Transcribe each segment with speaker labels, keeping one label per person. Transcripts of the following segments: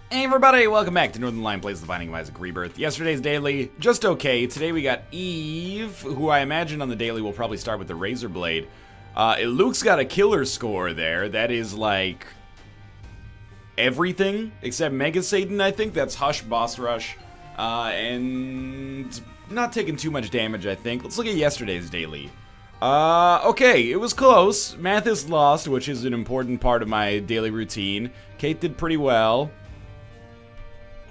Speaker 1: Hey everybody, welcome back to Northern Lion Plays The Binding of Isaac Rebirth. Yesterday's daily, just okay. Today we got Eve, who I imagine on the daily will probably start with the Razor Blade. Luke's got a killer score there. That is like everything except Mega Satan, I think. That's Hush, Boss Rush, and not taking too much damage, I think. Let's look at yesterday's daily. Okay, it was close. Mathis lost, which is an important part of my daily routine. Kate did pretty well.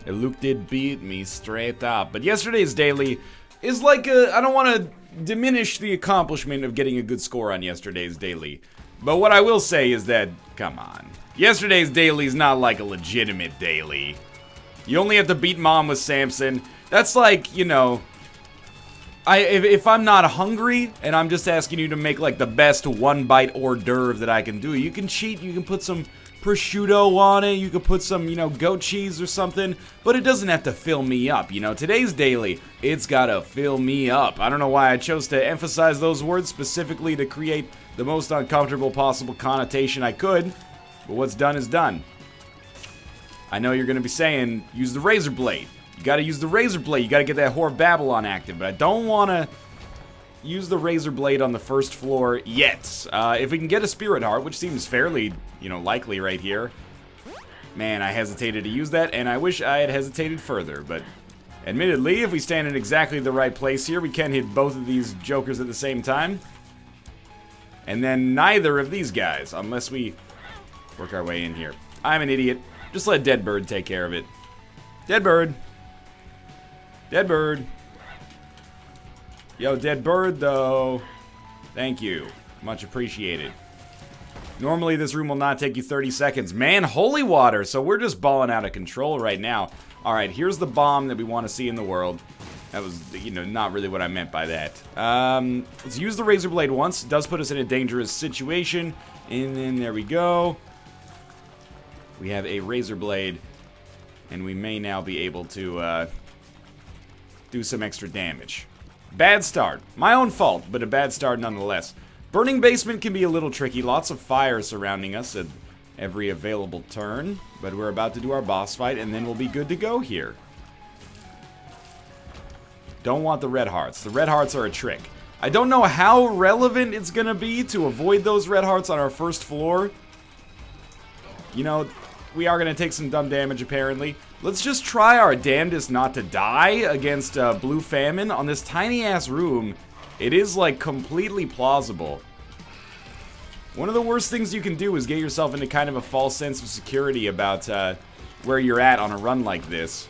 Speaker 1: And Luke did beat me straight up. But yesterday's daily is like I don't want to diminish the accomplishment of getting a good score on yesterday's daily. But what I will say is that, come on. Yesterday's daily is not like a legitimate daily. You only have to beat Mom with Samson. That's like, you know, if I'm not hungry and I'm just asking you to make like the best one-bite hors d'oeuvre that I can do, you can cheat, you can put some prosciutto on it, you could put some, you know, goat cheese or something, but it doesn't have to fill me up, you know. Today's daily, it's gotta fill me up. I don't know why I chose to emphasize those words specifically to create the most uncomfortable possible connotation I could, but what's done is done. I know you're gonna be saying, use the Razor Blade. You gotta use the Razor Blade, you gotta get that Whore of Babylon active, but I don't wanna use the Razor Blade on the first floor yet. If we can get a Spirit Heart, which seems fairly, you know, likely right here. Man, I hesitated to use that, and I wish I had hesitated further, but admittedly, if we stand in exactly the right place here, we can hit both of these jokers at the same time. And then neither of these guys, unless we work our way in here. I'm an idiot. Just let Dead Bird take care of it. Dead Bird. Dead Bird. Yo, Dead Bird, though. Thank you. Much appreciated. Normally, this room will not take you 30 seconds. Man, holy water! So we're just balling out of control right now. Alright, here's the bomb that we want to see in the world. That was, you know, not really what I meant by that. Let's use the Razor Blade once. It does put us in a dangerous situation. And then there we go. We have a Razor Blade. And we may now be able to do some extra damage. Bad start. My own fault, but a bad start nonetheless. Burning Basement can be a little tricky. Lots of fire surrounding us at every available turn. But we're about to do our boss fight, and then we'll be good to go here. Don't want the red hearts. The red hearts are a trick. I don't know how relevant it's going to be to avoid those red hearts on our first floor. You know, we are going to take some dumb damage, apparently. Let's just try our damnedest not to die against Blue Famine on this tiny-ass room. It is, like, completely plausible. One of the worst things you can do is get yourself into kind of a false sense of security about where you're at on a run like this.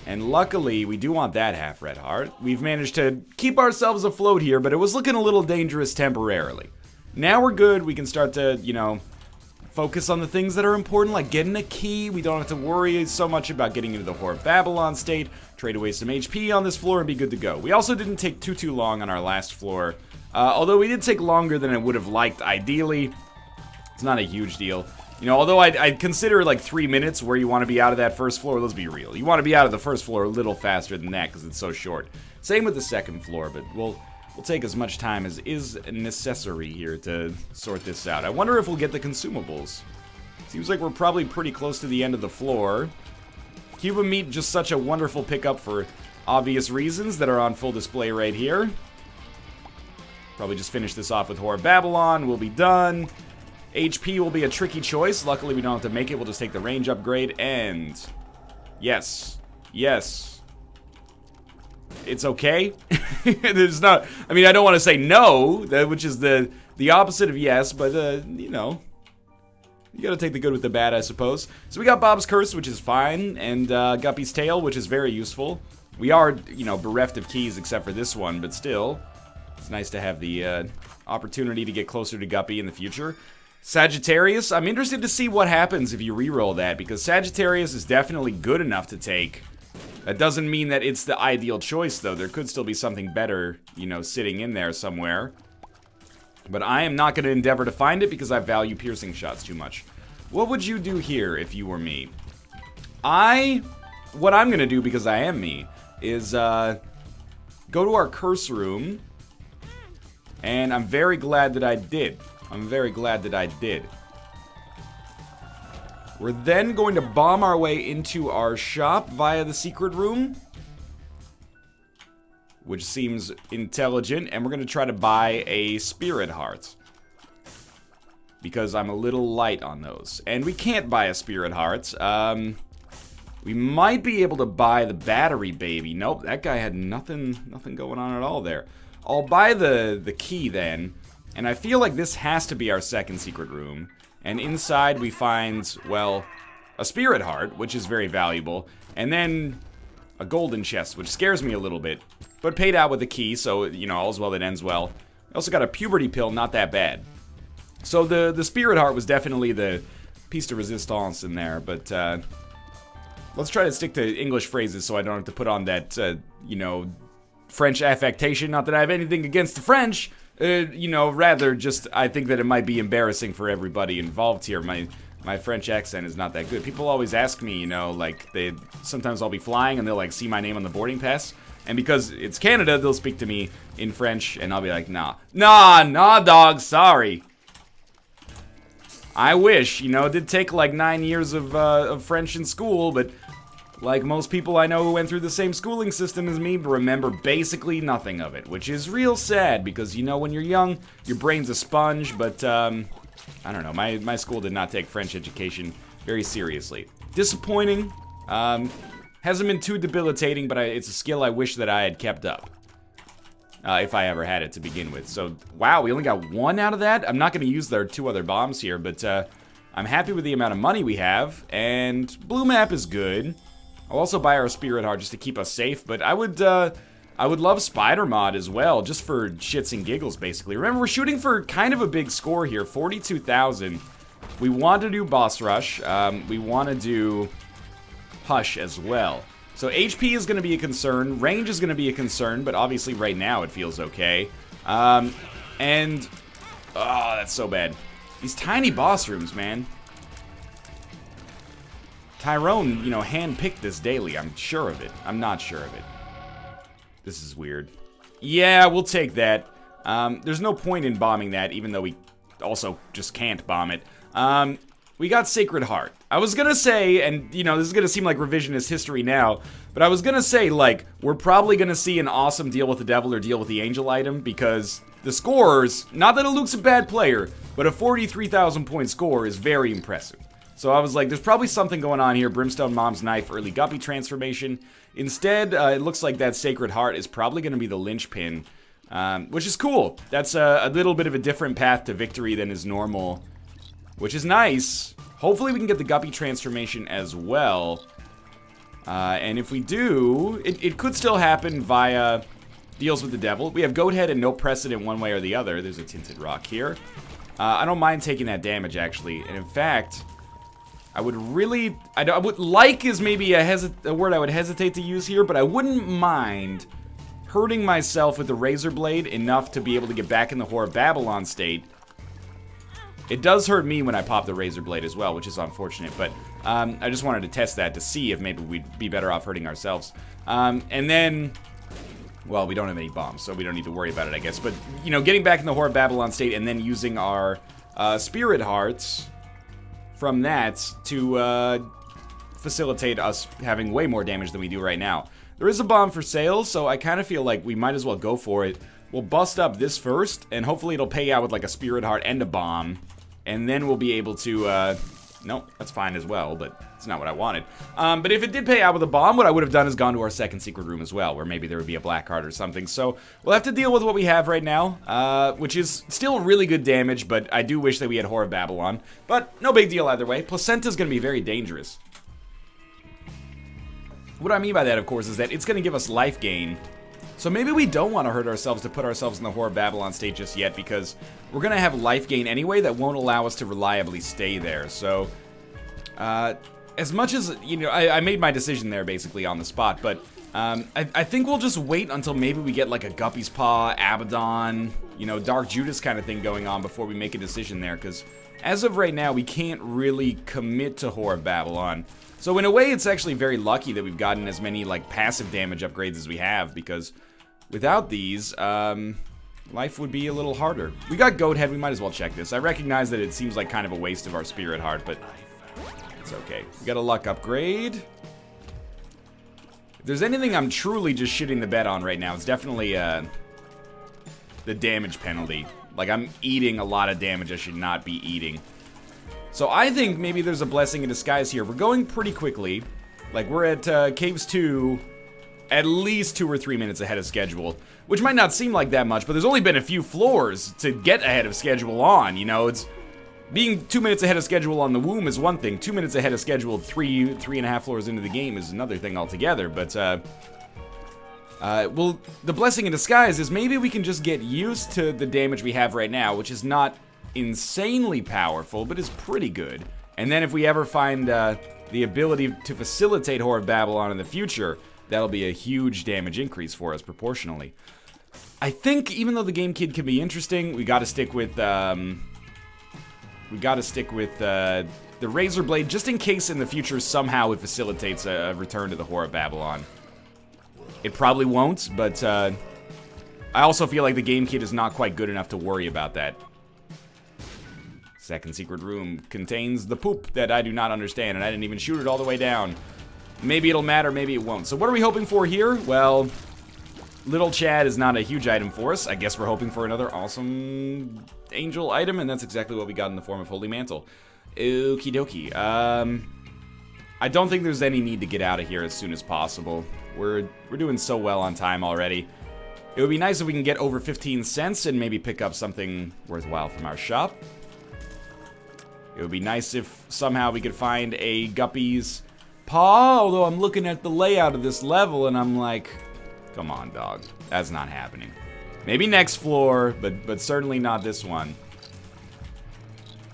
Speaker 1: And luckily, we do want that half red heart. We've managed to keep ourselves afloat here, but it was looking a little dangerous temporarily. Now we're good. We can start to, you know, focus on the things that are important, like getting a key. We don't have to worry so much about getting into the Whore of Babylon state. Trade away some HP on this floor and be good to go. We also didn't take too long on our last floor. Although we did take longer than I would have liked, ideally. It's not a huge deal. You know, although I'd consider like 3 minutes where you want to be out of that first floor. Let's be real. You want to be out of the first floor a little faster than that because it's so short. Same with the second floor, but we'll take as much time as is necessary here to sort this out. I wonder if we'll get the consumables. Seems like we're probably pretty close to the end of the floor. Cuban meat, just such a wonderful pickup for obvious reasons that are on full display right here. Probably just finish this off with Whore of Babylon. We'll be done. HP will be a tricky choice. Luckily, we don't have to make it. We'll just take the range upgrade and... Yes. Yes. It's okay. There's not... I mean, I don't want to say no, which is the opposite of yes, but, you know... You gotta take the good with the bad, I suppose. So we got Bob's Curse, which is fine, and Guppy's Tail, which is very useful. We are, you know, bereft of keys except for this one, but still, it's nice to have the opportunity to get closer to Guppy in the future. Sagittarius, I'm interested to see what happens if you reroll that, because Sagittarius is definitely good enough to take. That doesn't mean that it's the ideal choice, though. There could still be something better, you know, sitting in there somewhere. But I am not going to endeavor to find it because I value piercing shots too much. What would you do here if you were me? What I'm going to do, because I am me, is go to our curse room. And I'm very glad that I did. I'm very glad that I did. We're then going to bomb our way into our shop via the secret room, which seems intelligent, and we're going to try to buy a spirit heart, because I'm a little light on those. And we can't buy a spirit heart. We might be able to buy the battery baby. Nope, that guy had nothing going on at all there. I'll buy the key then, and I feel like this has to be our second secret room. And inside we find, well, a spirit heart, which is very valuable, and then a golden chest, which scares me a little bit, but paid out with a key, so, you know, all's well that ends well. I also got a puberty pill, not that bad. So the spirit heart was definitely the piece de resistance in there, but let's try to stick to English phrases so I don't have to put on that, you know, French affectation. Not that I have anything against the French, you know, rather just I think that it might be embarrassing for everybody involved here. My French accent is not that good. People always ask me, you know, like, sometimes I'll be flying and they'll, like, see my name on the boarding pass. And because it's Canada, they'll speak to me in French, and I'll be like, nah, dog, sorry. I wish, you know, it did take, like, 9 years of French in school, but like most people I know who went through the same schooling system as me, remember basically nothing of it, which is real sad, because, you know, when you're young, your brain's a sponge, but, I don't know, my school did not take French education very seriously. Disappointing. Hasn't been too debilitating, but it's a skill I wish that I had kept up. If I ever had it to begin with. So, wow, we only got one out of that? I'm not going to use their 2 other bombs here, but I'm happy with the amount of money we have, and blue map is good. I'll also buy our spirit heart just to keep us safe, but I would love spider mod as well, just for shits and giggles, basically. Remember, we're shooting for kind of a big score here, 42,000. We want to do boss rush. We want to do hush as well. So HP is going to be a concern, range is going to be a concern, but obviously right now it feels okay. Oh, that's so bad. These tiny boss rooms, man. Tyrone, you know, handpicked this daily, I'm sure of it. I'm not sure of it. This is weird. Yeah, we'll take that. There's no point in bombing that, even though we also just can't bomb it. We got Sacred Heart. I was gonna say, and, you know, this is gonna seem like revisionist history now, but I was gonna say, like, we're probably gonna see an awesome deal with the devil or deal with the angel item, because the scores, not that Luke's a bad player, but a 43,000 point score is very impressive. So I was like, there's probably something going on here. Brimstone Mom's Knife, early Guppy transformation. Instead, it looks like that Sacred Heart is probably gonna be the linchpin, which is cool. That's a little bit of a different path to victory than is normal, which is nice. Hopefully we can get the Guppy transformation as well. And if we do, it could still happen via deals with the devil. We have Goathead and no precedent one way or the other. There's a Tinted Rock here. I don't mind taking that damage, actually. And in fact, I would really... I would like is maybe a word I would hesitate to use here, but I wouldn't mind hurting myself with the Razor Blade enough to be able to get back in the Whore of Babylon state. It does hurt me when I pop the Razor Blade as well, which is unfortunate, but I just wanted to test that to see if maybe we'd be better off hurting ourselves. And then, well, we don't have any bombs, so we don't need to worry about it, I guess. But, you know, getting back in the Whore of Babylon state and then using our Spirit Hearts from that to facilitate us having way more damage than we do right now. There is a bomb for sale, so I kind of feel like we might as well go for it. We'll bust up this first, and hopefully it'll pay out with like a Spirit Heart and a bomb. And then we'll be able to, nope, that's fine as well, but it's not what I wanted. But if it did pay out with a bomb, what I would have done is gone to our second secret room as well, where maybe there would be a black heart or something. So we'll have to deal with what we have right now, which is still really good damage, but I do wish that we had Whore of Babylon. But no big deal either way. Placenta's gonna be very dangerous. What I mean by that, of course, is that it's gonna give us life gain. So maybe we don't want to hurt ourselves to put ourselves in the Whore of Babylon state just yet, because we're going to have life gain anyway that won't allow us to reliably stay there. So, as much as, you know, I made my decision there basically on the spot, but I think we'll just wait until maybe we get like a Guppy's Paw, Abaddon, you know, Dark Judas kind of thing going on before we make a decision there, because as of right now, we can't really commit to Whore of Babylon. So in a way, it's actually very lucky that we've gotten as many like passive damage upgrades as we have, because without these, life would be a little harder. We got Goathead, we might as well check this. I recognize that it seems like kind of a waste of our Spirit Heart, but It's okay. We got a luck upgrade. If there's anything I'm truly just shitting the bed on right now, it's definitely the damage penalty. Like, I'm eating a lot of damage I should not be eating. So I think maybe there's a blessing in disguise here. We're going pretty quickly. Like, we're at Caves 2 at least 2 or 3 minutes ahead of schedule. Which might not seem like that much, but there's only been a few floors to get ahead of schedule on, you know? It's being 2 minutes ahead of schedule on the womb is one thing. 2 minutes ahead of schedule 3.5 floors into the game is another thing altogether. But, well, the blessing in disguise is maybe we can just get used to the damage we have right now, which is not insanely powerful, but is pretty good. And then if we ever find the ability to facilitate Whore of Babylon in the future, that'll be a huge damage increase for us proportionally. I think even though the Game Kid can be interesting, we gotta stick with the Razor Blade, just in case in the future somehow it facilitates a return to the Whore of Babylon. It probably won't, but I also feel like the Game Kid is not quite good enough to worry about that. Second secret room contains the poop that I do not understand, and I didn't even shoot it all the way down. Maybe it'll matter, maybe it won't. So what are we hoping for here? Well, Little Chad is not a huge item for us. I guess we're hoping for another awesome angel item, and that's exactly what we got in the form of Holy Mantle. Okie dokie. I don't think there's any need to get out of here as soon as possible. We're doing so well on time already. It would be nice if we can get over 15 cents and maybe pick up something worthwhile from our shop. It would be nice if somehow we could find a Guppy's paw, although I'm looking at the layout of this level and I'm like, come on, dog. That's not happening. Maybe next floor, but certainly not this one.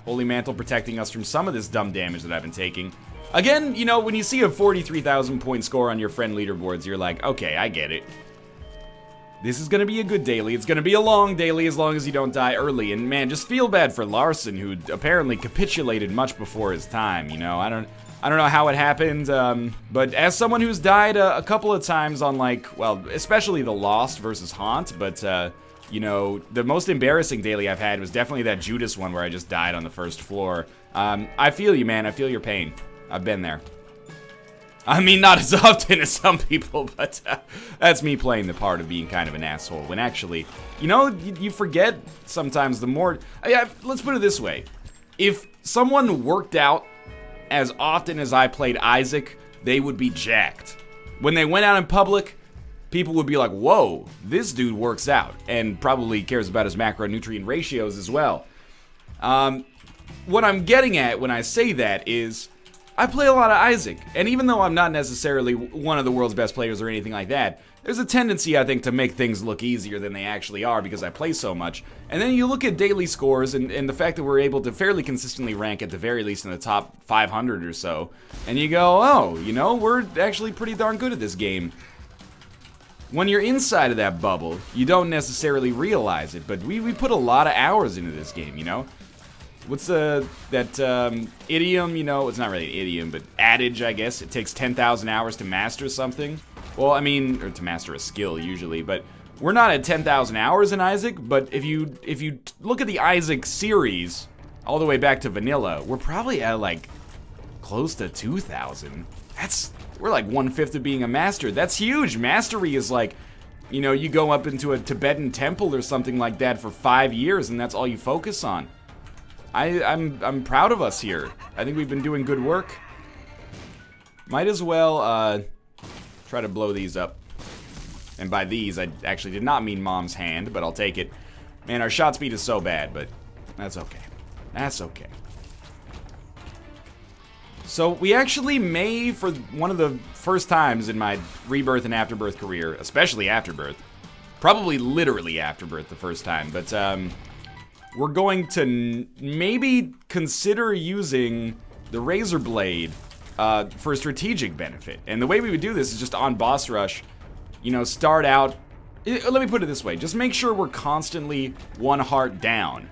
Speaker 1: Holy Mantle protecting us from some of this dumb damage that I've been taking. Again, you know, when you see a 43,000 point score on your friend leaderboards, you're like, okay, I get it. This is gonna be a good daily. It's gonna be a long daily as long as you don't die early. And man, just feel bad for Larson, who apparently capitulated much before his time, you know? I don't know how it happened, but as someone who's died a couple of times on, like, well, especially the Lost versus Haunt, but, you know, the most embarrassing daily I've had was definitely that Judas one where I just died on the first floor. I feel you, man. I feel your pain. I've been there. I mean, not as often as some people, but that's me playing the part of being kind of an asshole. When actually, you know, you forget sometimes the more... Yeah, let's put it this way. If someone worked out as often as I played Isaac, they would be jacked. When they went out in public, people would be like, whoa, this dude works out. And probably cares about his macronutrient ratios as well. What I'm getting at when I say that is... I play a lot of Isaac, and even though I'm not necessarily one of the world's best players or anything like that, there's a tendency, I think, to make things look easier than they actually are because I play so much. And then you look at daily scores and the fact that we're able to fairly consistently rank at the very least in the top 500 or so, and you go, oh, you know, we're actually pretty darn good at this game. When you're inside of that bubble, you don't necessarily realize it, but we put a lot of hours into this game, you know? What's that idiom, you know, it's not really an idiom, but adage, I guess. It takes 10,000 hours to master something. Well, I mean, or to master a skill, usually, but we're not at 10,000 hours in Isaac, but if you look at the Isaac series, all the way back to vanilla, we're probably at, like, close to 2,000. We're like 1/5 of being a master. That's huge. Mastery is like, you know, you go up into a Tibetan temple or something like that for 5 years, and that's all you focus on. I'm proud of us here. I think we've been doing good work. Might as well try to blow these up. And by these, I actually did not mean Mom's hand, but I'll take it. Man, our shot speed is so bad, but that's okay. That's okay. So we actually may, for one of the first times in my Rebirth and Afterbirth career, especially Afterbirth, probably literally Afterbirth the first time, but we're going to maybe consider using the Razor Blade for strategic benefit. And the way we would do this is just on boss rush, you know, start out... Let me put it this way. Just make sure we're constantly one heart down.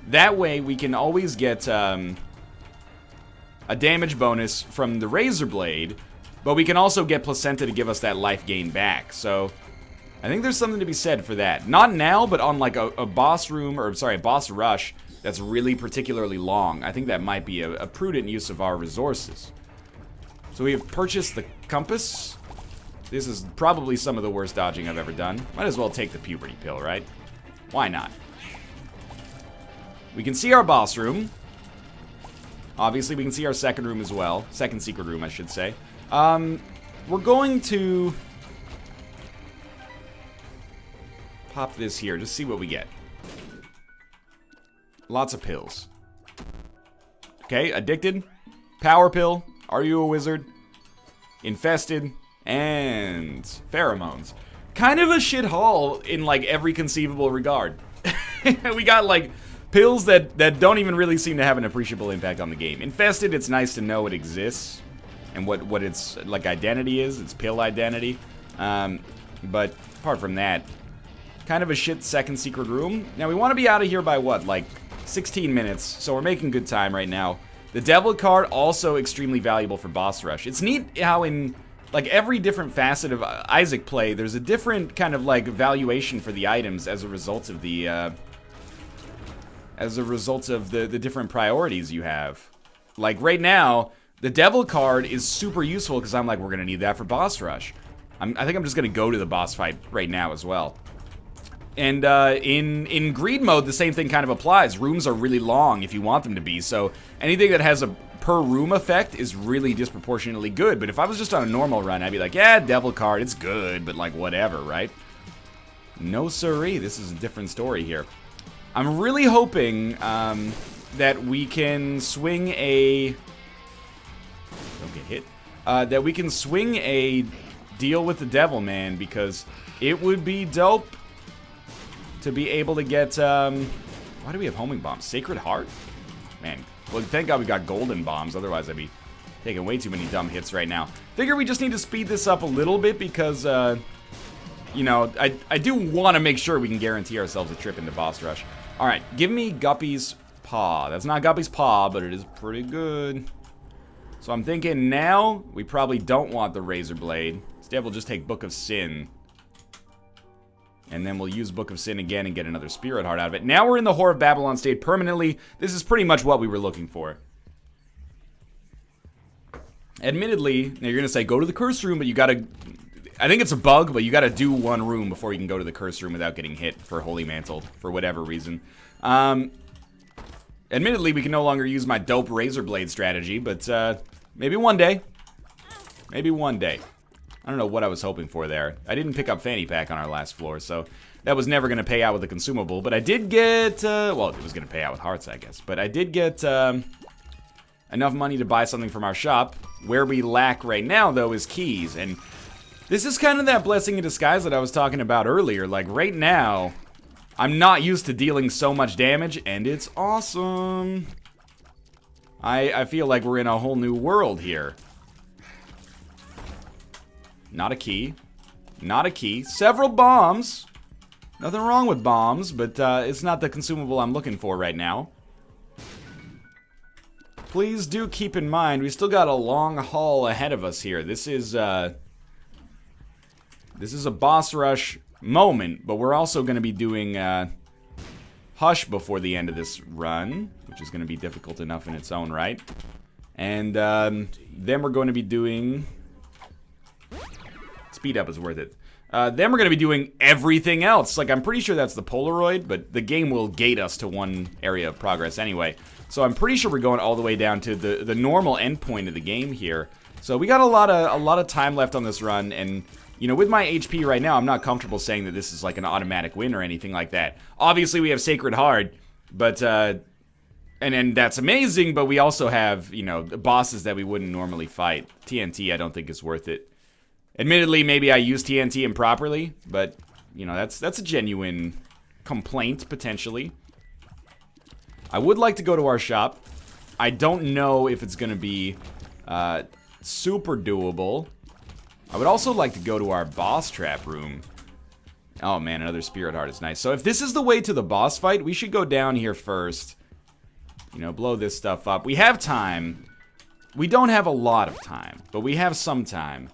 Speaker 1: That way we can always get a damage bonus from the Razor Blade, but we can also get Placenta to give us that life gain back. So... I think there's something to be said for that. Not now, but on like a boss room, or sorry, a boss rush, that's really particularly long. I think that might be a prudent use of our resources. So we have purchased the compass. This is probably some of the worst dodging I've ever done. Might as well take the puberty pill, right? Why not? We can see our boss room. Obviously, we can see our second room as well. Second secret room, I should say. We're going to pop this here. Just see what we get. Lots of pills. Okay, addicted. Power pill. Are you a wizard? Infested. And pheromones. Kind of a shit haul in, like, every conceivable regard. We got, like, pills that don't even really seem to have an appreciable impact on the game. Infested, it's nice to know it exists. And what its, like, identity is. Its pill identity. But apart from that, kind of a shit second secret room. Now, we want to be out of here by what? Like, 16 minutes. So we're making good time right now. The devil card, also extremely valuable for boss rush. It's neat how in, like, every different facet of Isaac play, there's a different kind of, like, valuation for the items as a result of the, the different priorities you have. Like, right now, the devil card is super useful because I'm like, we're going to need that for boss rush. I think I'm just going to go to the boss fight right now as well. And in greed mode, the same thing kind of applies. Rooms are really long if you want them to be, so anything that has a per room effect is really disproportionately good. But if I was just on a normal run, I'd be like, yeah, devil card, it's good, but like whatever, right? No siree, this is a different story here. I'm really hoping that we can swing a... Don't get hit. That we can swing a deal with the devil man, because it would be dope to be able to get, why do we have homing bombs? Sacred Heart? Man, well, thank God we got golden bombs, otherwise I'd be taking way too many dumb hits right now. Figure we just need to speed this up a little bit because, you know, I do want to make sure we can guarantee ourselves a trip into boss rush. Alright, give me Guppy's Paw. That's not Guppy's Paw, but it is pretty good. So I'm thinking now, we probably don't want the Razor Blade. Instead, we'll just take Book of Sin. And then we'll use Book of Sin again and get another Spirit Heart out of it. Now we're in the Whore of Babylon state permanently. This is pretty much what we were looking for. Admittedly, now you're going to say, go to the curse room, but you got to... I think it's a bug, but you got to do one room before you can go to the curse room without getting hit for Holy Mantle, for whatever reason. Admittedly, we can no longer use my dope Razor Blade strategy, but maybe one day. Maybe one day. I don't know what I was hoping for there. I didn't pick up Fanny Pack on our last floor, so that was never going to pay out with a consumable. But I did get, well, it was going to pay out with hearts, I guess. But I did get enough money to buy something from our shop. Where we lack right now, though, is keys. And this is kind of that blessing in disguise that I was talking about earlier. Like, right now, I'm not used to dealing so much damage, and it's awesome. I feel like we're in a whole new world here. Not a key. Not a key. Several bombs. Nothing wrong with bombs, but it's not the consumable I'm looking for right now. Please do keep in mind, we still got a long haul ahead of us here. This is a boss rush moment, but we're also going to be doing Hush before the end of this run, which is going to be difficult enough in its own right. And then we're going to be doing... Speed up is worth it. Then we're going to be doing everything else. Like, I'm pretty sure that's the Polaroid, but the game will gate us to one area of progress anyway. So I'm pretty sure we're going all the way down to the normal endpoint of the game here. So we got a lot of time left on this run, and you know, with my HP right now, I'm not comfortable saying that this is like an automatic win or anything like that. Obviously, we have Sacred Heart, but and that's amazing. But we also have, you know, bosses that we wouldn't normally fight. TNT, I don't think is worth it. Admittedly, maybe I use TNT improperly, but, you know, that's a genuine complaint, potentially. I would like to go to our shop. I don't know if it's going to be super doable. I would also like to go to our boss trap room. Oh, man, another Spirit Heart is nice. So if this is the way to the boss fight, we should go down here first. You know, blow this stuff up. We have time. We don't have a lot of time, but we have some time.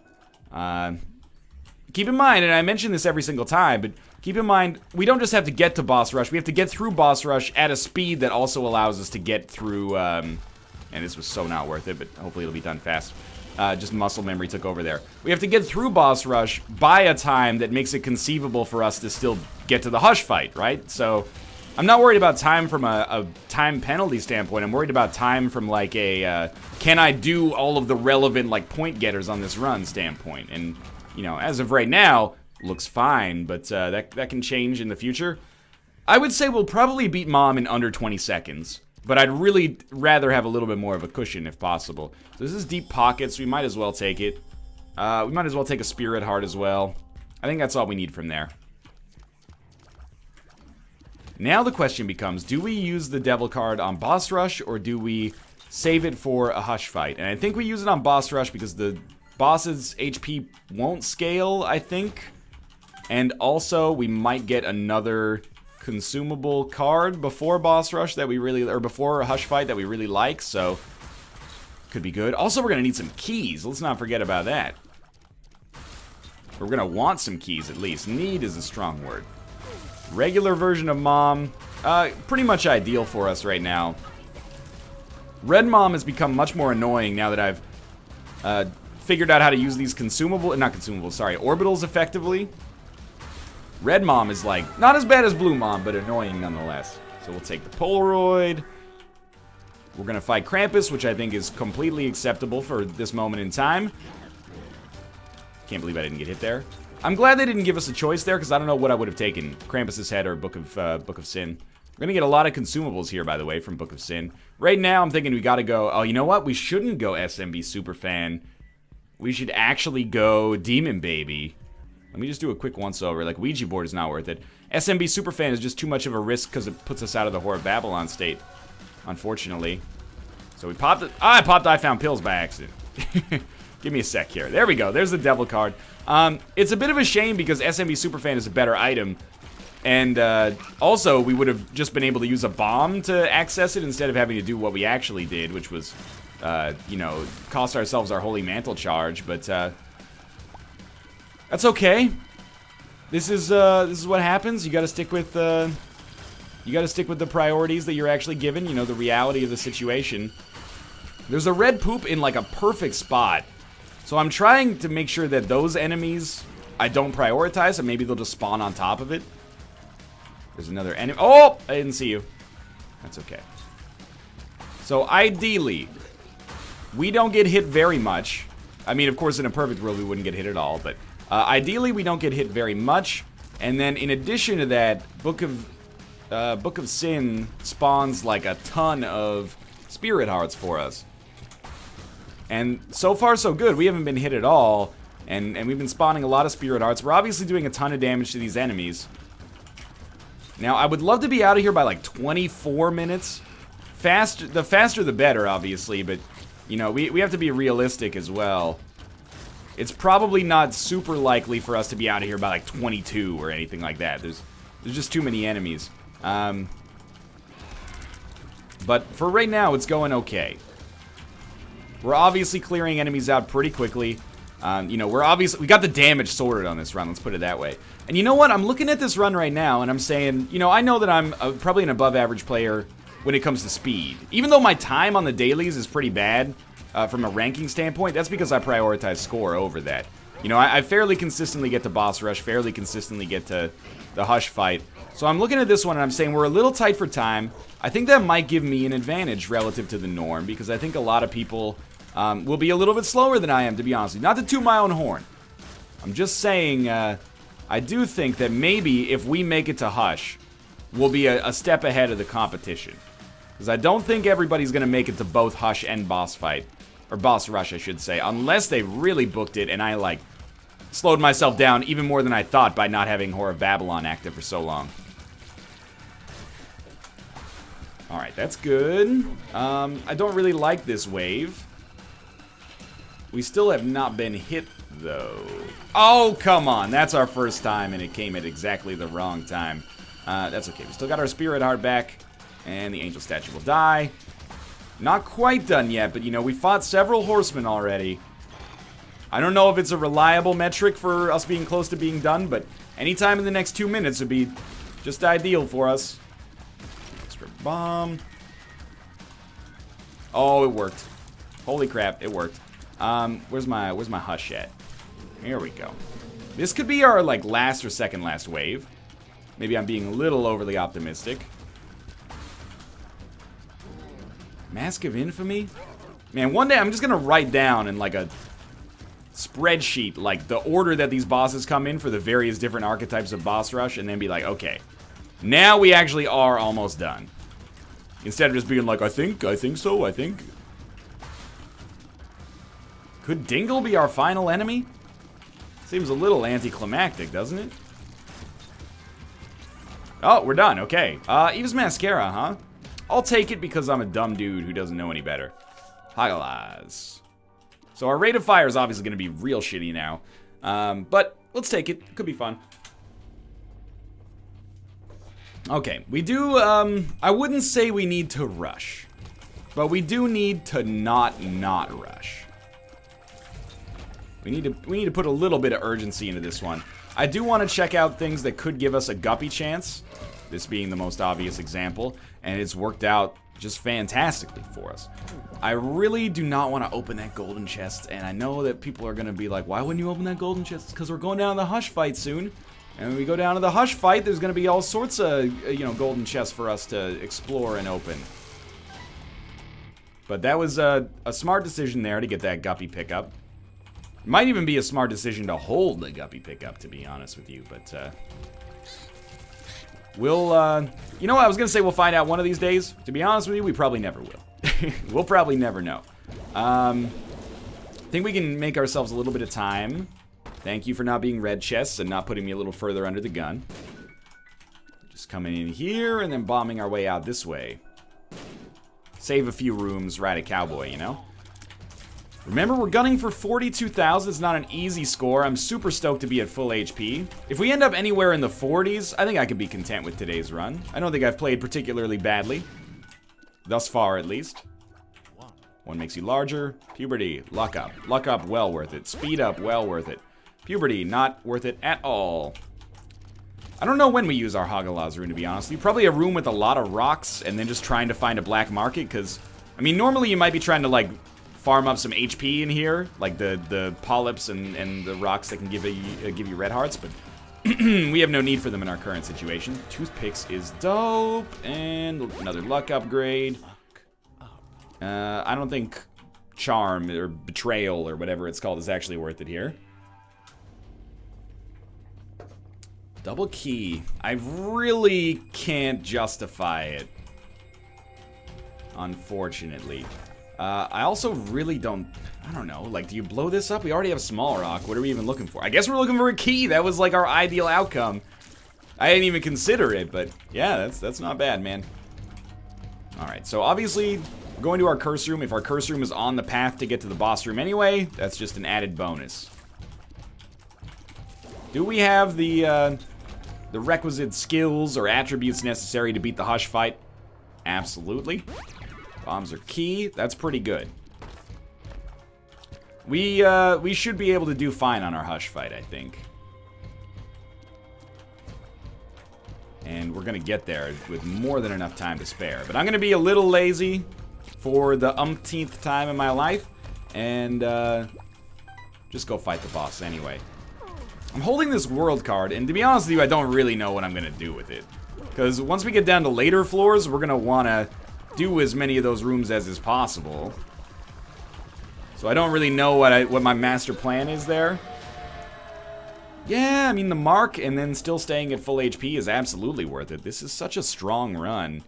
Speaker 1: Keep in mind, and I mention this every single time, but Keep in mind, we don't just have to get to boss rush. We have to get through boss rush at a speed that also allows us to get through, and this was so not worth it, but hopefully it'll be done fast. Just muscle memory took over there. We have to get through boss rush by a time that makes it conceivable for us to still get to the Hush fight, right? So I'm not worried about time from a time penalty standpoint. I'm worried about time from like a can I do all of the relevant like point getters on this run standpoint. And you know, as of right now, looks fine, but that can change in the future. I would say we'll probably beat Mom in under 20 seconds. But I'd really rather have a little bit more of a cushion if possible. So this is deep pockets. We might as well take it. We might as well take a Spirit Heart as well. I think that's all we need from there. Now the question becomes, do we use the Devil card on Boss Rush or do we save it for a Hush fight? And I think we use it on Boss Rush because the boss's HP won't scale, I think. And also we might get another consumable card before boss rush that we really, or before a Hush fight that we really like, so could be good. Also, we're gonna need some keys. Let's not forget about that. We're gonna want some keys at least. Need is a strong word. Regular version of Mom, pretty much ideal for us right now. Red Mom has become much more annoying now that I've figured out how to use these orbitals effectively. Red Mom is like, not as bad as Blue Mom, but annoying nonetheless. So we'll take the Polaroid. We're gonna fight Krampus, which I think is completely acceptable for this moment in time. Can't believe I didn't get hit there. I'm glad they didn't give us a choice there, because I don't know what I would have taken. Krampus's head or Book of Sin. We're gonna get a lot of consumables here, by the way, from Book of Sin. Right now, I'm thinking we gotta go, oh, you know what? We shouldn't go SMB Superfan. We should actually go Demon Baby. Let me just do a quick once-over. Like, Ouija board is not worth it. SMB Superfan is just too much of a risk because it puts us out of the Whore of Babylon state, unfortunately. So we popped it. I popped I Found Pills by accident. Give me a sec here. There we go. There's the Devil card. It's a bit of a shame because SMB Superfan is a better item. And also, we would have just been able to use a bomb to access it instead of having to do what we actually did, which was, you know, cost ourselves our Holy Mantle charge. But, that's okay. This is what happens. You got to stick with the priorities that you're actually given. You know, the reality of the situation. There's a red poop in like a perfect spot, so I'm trying to make sure that those enemies I don't prioritize, and maybe they'll just spawn on top of it. There's another enemy. Oh, I didn't see you. That's okay. So ideally, we don't get hit very much. I mean, of course, in a perfect world, we wouldn't get hit at all, but. Ideally, we don't get hit very much, and then in addition to that, Book of Sin spawns like a ton of Spirit Hearts for us. And so far, so good. We haven't been hit at all, and we've been spawning a lot of Spirit Hearts. We're obviously doing a ton of damage to these enemies. Now, I would love to be out of here by like 24 minutes. The faster the better, obviously, but, you know, we have to be realistic as well. It's probably not super likely for us to be out of here by like 22 or anything like that. There's just too many enemies. But for right now, it's going okay. We're obviously clearing enemies out pretty quickly. You know, we got the damage sorted on this run, let's put it that way. And you know what? I'm looking at this run right now, and I'm saying, you know, I know that I'm probably an above-average player when it comes to speed. Even though my time on the dailies is pretty bad, from a ranking standpoint, that's because I prioritize score over that. You know, I fairly consistently get to boss rush, fairly consistently get to the Hush fight. So I'm looking at this one and I'm saying we're a little tight for time. I think that might give me an advantage relative to the norm, because I think a lot of people will be a little bit slower than I am, to be honest with you. Not to toot my own horn. I'm just saying, I do think that maybe if we make it to Hush, we'll be a step ahead of the competition. Because I don't think everybody's going to make it to both Hush and boss fight. Or boss rush, I should say. Unless they really booked it and I, like, slowed myself down even more than I thought by not having Whore of Babylon active for so long. Alright, that's good. I don't really like this wave. We still have not been hit, though. Oh, come on. That's our first time, and it came at exactly the wrong time. That's okay. We still got our Spirit Heart back, and the Angel Statue will die. Not quite done yet, but, you know, we fought several horsemen already. I don't know if it's a reliable metric for us being close to being done, but Anytime in the next 2 minutes would be just ideal for us. Extra bomb. Oh, it worked. Holy crap, it worked. Where's my hush at? Here we go. This could be our, like, last or second last wave. Maybe I'm being a little overly optimistic. Mask of Infamy? Man, one day I'm just gonna write down in, like, a spreadsheet, like, the order that these bosses come in for the various different archetypes of boss rush, and then be like, okay, now we actually are almost done. Instead of just being like, I think so, I think. Could Dingle be our final enemy? Seems a little anticlimactic, doesn't it? Oh, we're done, okay. Eve's Mascara, huh? I'll take it because I'm a dumb dude who doesn't know any better. Hagalaz. So our rate of fire is obviously going to be real shitty now. But let's take it. Could be fun. Okay, we do, I wouldn't say we need to rush. But we do need to not rush. We need to put a little bit of urgency into this one. I do want to check out things that could give us a guppy chance. This being the most obvious example. And it's worked out just fantastically for us. I really do not want to open that golden chest, and I know that people are going to be like, why wouldn't you open that golden chest? It's because we're going down to the Hush fight soon. And when we go down to the Hush fight, there's going to be all sorts of, you know, golden chests for us to explore and open. But that was a smart decision there to get that guppy pickup. Might even be a smart decision to hold the guppy pickup, to be honest with you, but, we'll, you know what, I was gonna say we'll find out one of these days. To be honest with you, we probably never will. We'll probably never know. Think we can make ourselves a little bit of time. Thank you for not being red chests and not putting me a little further under the gun. Just coming in here and then bombing our way out this way. Save a few rooms, ride a cowboy, you know? Remember, we're gunning for 42,000. It's not an easy score. I'm super stoked to be at full HP. If we end up anywhere in the 40s, I think I could be content with today's run. I don't think I've played particularly badly. Thus far, at least. One makes you larger. Puberty, luck up. Luck up, well worth it. Speed up, well worth it. Puberty, not worth it at all. I don't know when we use our Hagalaz rune, to be honest. Probably a room with a lot of rocks and then just trying to find a black market, because, I mean, normally you might be trying to, like, farm up some HP in here, like the polyps and the rocks that can give you red hearts, but we have no need for them in our current situation. Toothpicks is dope, and another luck upgrade. I don't think Charm or Betrayal or whatever it's called is actually worth it here. Double key. I really can't justify it, unfortunately. I also really don't know, like, do you blow this up? We already have small rock. What are we even looking for? I guess we're looking for a key. That was, like, our ideal outcome. I didn't even consider it, but yeah, that's not bad, man. Alright, so obviously, we're going to our curse room. If our curse room is on the path to get to the boss room anyway, that's just an added bonus. Do we have the requisite skills or attributes necessary to beat the Hush fight? Absolutely. Bombs are key. That's pretty good. We should be able to do fine on our Hush fight, I think. And we're gonna get there with more than enough time to spare. But I'm gonna be a little lazy for the umpteenth time in my life and just go fight the boss anyway. I'm holding this world card, and to be honest with you, I don't really know what I'm gonna do with it. Because once we get down to later floors, we're gonna wanna do as many of those rooms as is possible. So I don't really know what my master plan is there. Yeah, I mean, the mark and then still staying at full HP is absolutely worth it. This is such a strong run.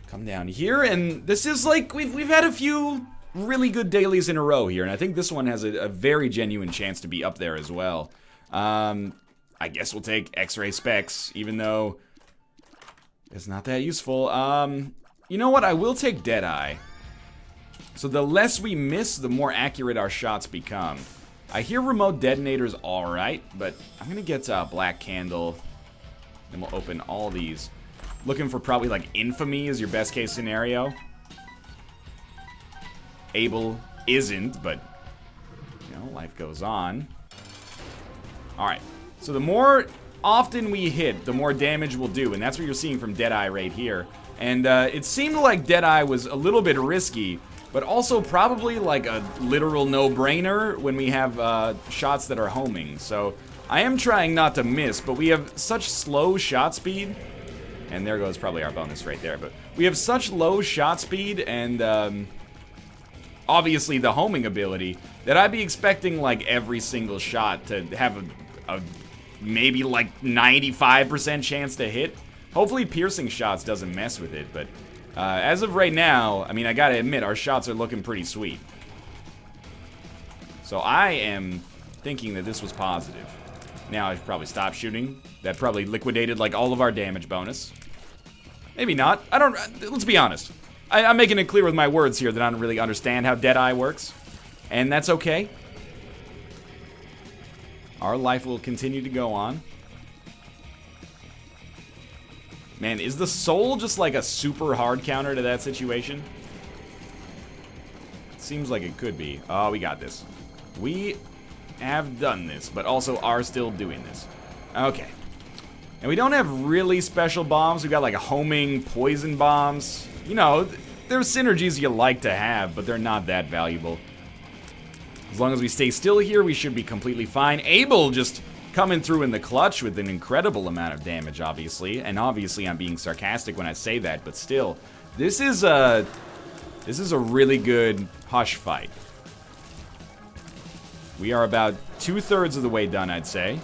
Speaker 1: Come down here, and this is like, we've had a few really good dailies in a row here, and I think this one has a very genuine chance to be up there as well. I guess we'll take X-ray specs, even though it's not that useful. You know what? I will take Deadeye. So the less we miss, the more accurate our shots become. I hear remote detonator's alright, but I'm gonna get Black Candle. Then we'll open all these. Looking for probably like Infamy is your best case scenario. Abel isn't, but you know, life goes on. Alright. So the more often we hit, the more damage we'll do, and that's what you're seeing from Deadeye right here. And it seemed like Deadeye was a little bit risky, but also probably like a literal no-brainer when we have shots that are homing. So I am trying not to miss, but we have such slow shot speed. And there goes probably our bonus right there. But we have such low shot speed and obviously the homing ability that I'd be expecting like every single shot to have a maybe like 95% chance to hit. Hopefully piercing shots doesn't mess with it, but as of right now, I mean, I gotta admit, our shots are looking pretty sweet. So I am thinking that this was positive. Now I should probably stop shooting. That probably liquidated like all of our damage bonus. Maybe not. I don't, let's be honest. I'm making it clear with my words here that I don't really understand how Deadeye works. And that's okay. Our life will continue to go on. Man, is the soul just like a super hard counter to that situation? It seems like it could be. Oh, we got this. We have done this, but also are still doing this. Okay. And we don't have really special bombs. We've got like homing poison bombs. You know, there's synergies you like to have, but they're not that valuable. As long as we stay still here, we should be completely fine. Abel just coming through in the clutch with an incredible amount of damage, obviously. And obviously I'm being sarcastic when I say that, but still. This is a really good Hush fight. We are about 2/3 of the way done, I'd say.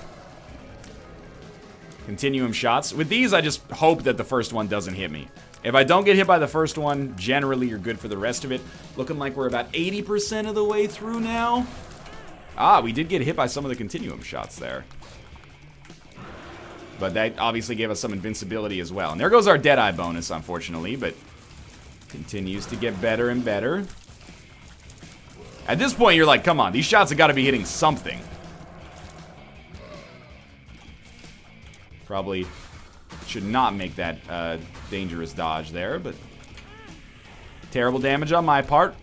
Speaker 1: Continuum shots. With these, I just hope that the first one doesn't hit me. If I don't get hit by the first one, generally you're good for the rest of it. Looking like we're about 80% of the way through now. Ah, we did get hit by some of the continuum shots there. But that obviously gave us some invincibility as well. And there goes our Deadeye bonus, unfortunately, but continues to get better and better. At this point, you're like, come on, these shots have got to be hitting something. Probably should not make that dangerous dodge there, but terrible damage on my part.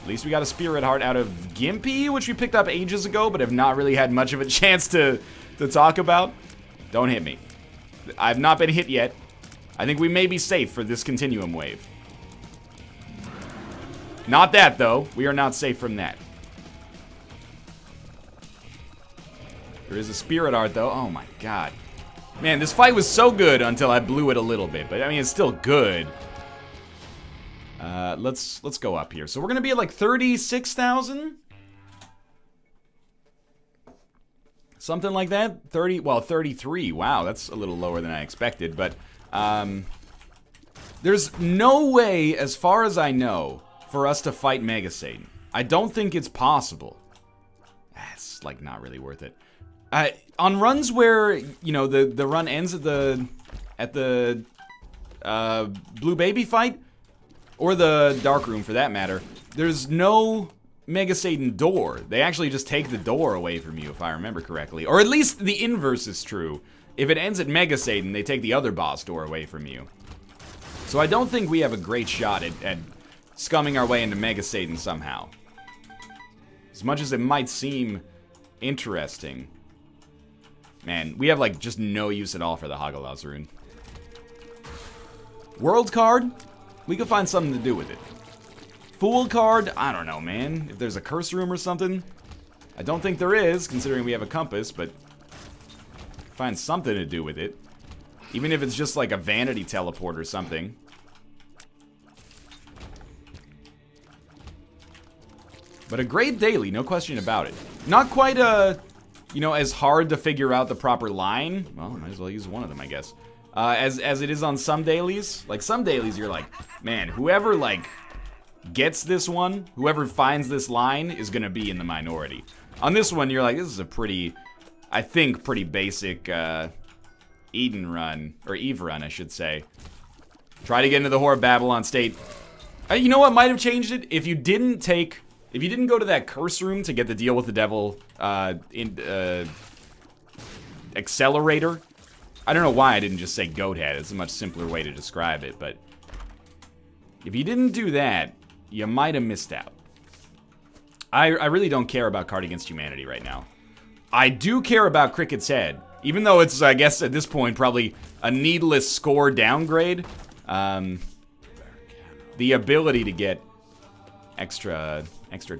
Speaker 1: At least we got a Spirit Heart out of Gimpy, which we picked up ages ago, but have not really had much of a chance to talk about. Don't hit me. I've not been hit yet. I think we may be safe for this continuum wave. Not that, though. We are not safe from that. There is a Spirit Art, though. Oh, my God. Man, this fight was so good until I blew it a little bit. But, I mean, it's still good. Let's go up here. So we're going to be at, like, 36,000? Something like that? 33. Wow, that's a little lower than I expected. But, there's no way, as far as I know, for us to fight Mega Satan. I don't think it's possible. That's, like, not really worth it. On runs where, you know, the run ends at the Blue Baby fight, or the Dark Room for that matter, there's no Mega Satan door. They actually just take the door away from you, if I remember correctly. Or at least the inverse is true. If it ends at Mega Satan, they take the other boss door away from you. So I don't think we have a great shot at scumming our way into Mega Satan somehow. As much as it might seem interesting. Man, we have, like, just no use at all for the Hagalaz rune. World card? We could find something to do with it. Fool card? I don't know, man. If there's a curse room or something. I don't think there is, considering we have a compass, but find something to do with it. Even if it's just, like, a vanity teleport or something. But a great daily, no question about it. Not quite you know, as hard to figure out the proper line. Well, I might as well use one of them, I guess. As it is on some dailies. Like, some dailies you're like, man, whoever, like, gets this one, whoever finds this line is gonna be in the minority. On this one, you're like, this is a pretty, I think, pretty basic Eden run, or Eve run, I should say. Try to get into the Whore of Babylon state. You know what might have changed it? If you didn't go to that curse room to get the deal with the devil accelerator. I don't know why I didn't just say goat head. It's a much simpler way to describe it, but if you didn't do that, you might have missed out. I really don't care about Card Against Humanity right now. I do care about Cricket's head. Even though it's, I guess, at this point, probably a needless score downgrade. The ability to get extra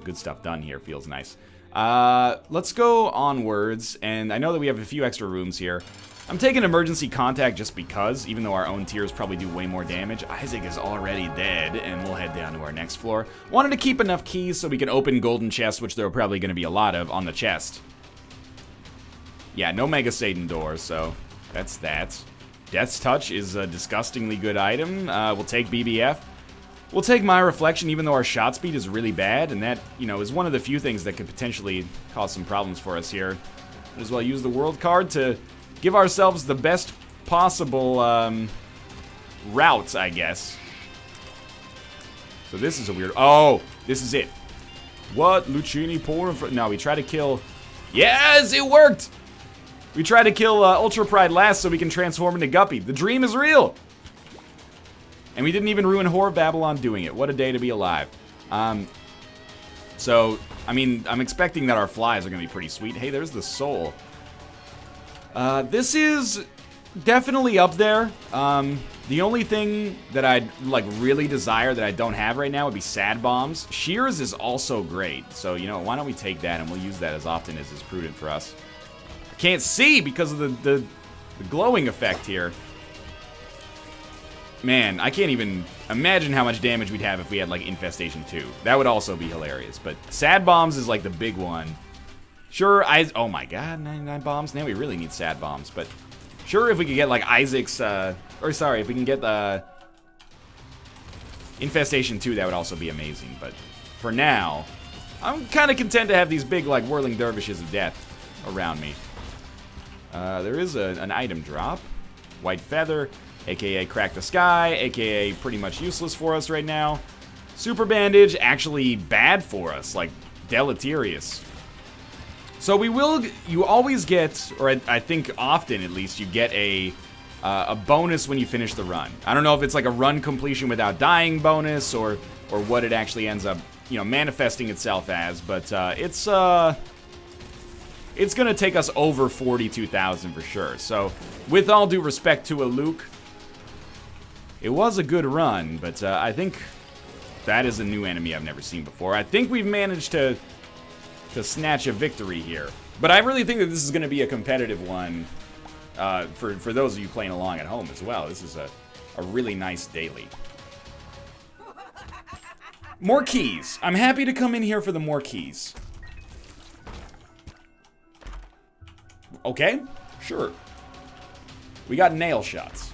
Speaker 1: good stuff done here feels nice. Let's go onwards, and I know that we have a few extra rooms here. I'm taking emergency contact just because, even though our own tiers probably do way more damage. Isaac is already dead, and we'll head down to our next floor. Wanted to keep enough keys so we can open golden chests, which there are probably going to be a lot of on the chest. Yeah, no Mega Satan door, so that's that. Death's Touch is a disgustingly good item. We'll take BBF. We'll take My Reflection, even though our shot speed is really bad, and that, you know, is one of the few things that could potentially cause some problems for us here. Might as well use the World card to give ourselves the best possible route, I guess. So this is a weird... Oh, this is it. What? Lucini poor... No, we try to kill... Yes, it worked! We try to kill Ultra Pride last so we can transform into Guppy. The dream is real! And we didn't even ruin Whore of Babylon doing it. What a day to be alive. So, I mean, I'm expecting that our flies are going to be pretty sweet. Hey, there's the soul. This is definitely up there. The only thing that I'd, like, really desire that I don't have right now would be Sad Bombs. Shears is also great. So, you know, why don't we take that and we'll use that as often as is prudent for us. I can't see because of the glowing effect here. Man, I can't even imagine how much damage we'd have if we had, like, Infestation 2. That would also be hilarious. But Sad Bombs is, like, the big one. Sure, oh my god, 99 bombs? Now we really need Sad Bombs. But sure, if we could get, like, Isaac's, if we can get the Infestation 2, that would also be amazing. But for now, I'm kind of content to have these big, like, whirling dervishes of death around me. There is an item drop. White Feather. AKA Crack the Sky, AKA pretty much useless for us right now. Super Bandage, actually bad for us, like deleterious. So you always get, or I think often at least, you get a bonus when you finish the run. I don't know if it's like a run completion without dying bonus or what it actually ends up, you know, manifesting itself as, but it's gonna take us over 42,000 for sure. So with all due respect to a Luke, it was a good run, but I think that is a new enemy I've never seen before. I think we've managed to snatch a victory here. But I really think that this is going to be a competitive one for those of you playing along at home as well. This is a really nice daily. More keys. I'm happy to come in here for the more keys. Okay, sure. We got nail shots.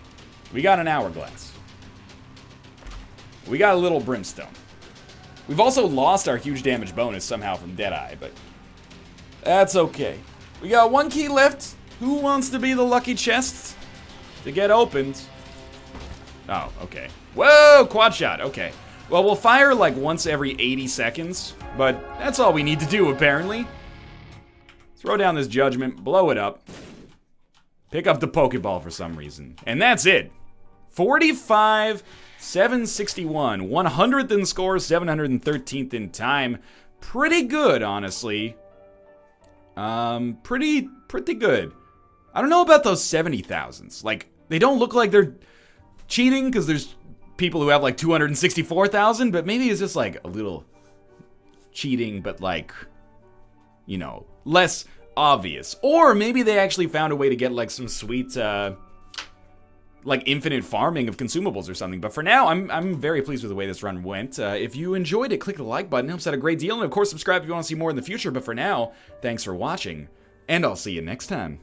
Speaker 1: We got an hourglass. We got a little brimstone. We've also lost our huge damage bonus somehow from Deadeye, but that's okay. We got one key left. Who wants to be the lucky chest to get opened? Oh, okay. Whoa, quad shot. Okay. Well, we'll fire like once every 80 seconds, but that's all we need to do, apparently. Throw down this judgment, blow it up, pick up the Pokeball for some reason, and that's it. 45, 761, 100th in score, 713th in time. Pretty good, honestly. Pretty good. I don't know about those 70,000s. Like, they don't look like they're cheating because there's people who have like 264,000, but maybe it's just like a little cheating, but like, you know, less obvious. Or maybe they actually found a way to get like some sweet, like infinite farming of consumables or something. But for now, I'm very pleased with the way this run went. If you enjoyed it, click the like button. It helps out a great deal. And of course, subscribe if you want to see more in the future. But for now, thanks for watching, and I'll see you next time.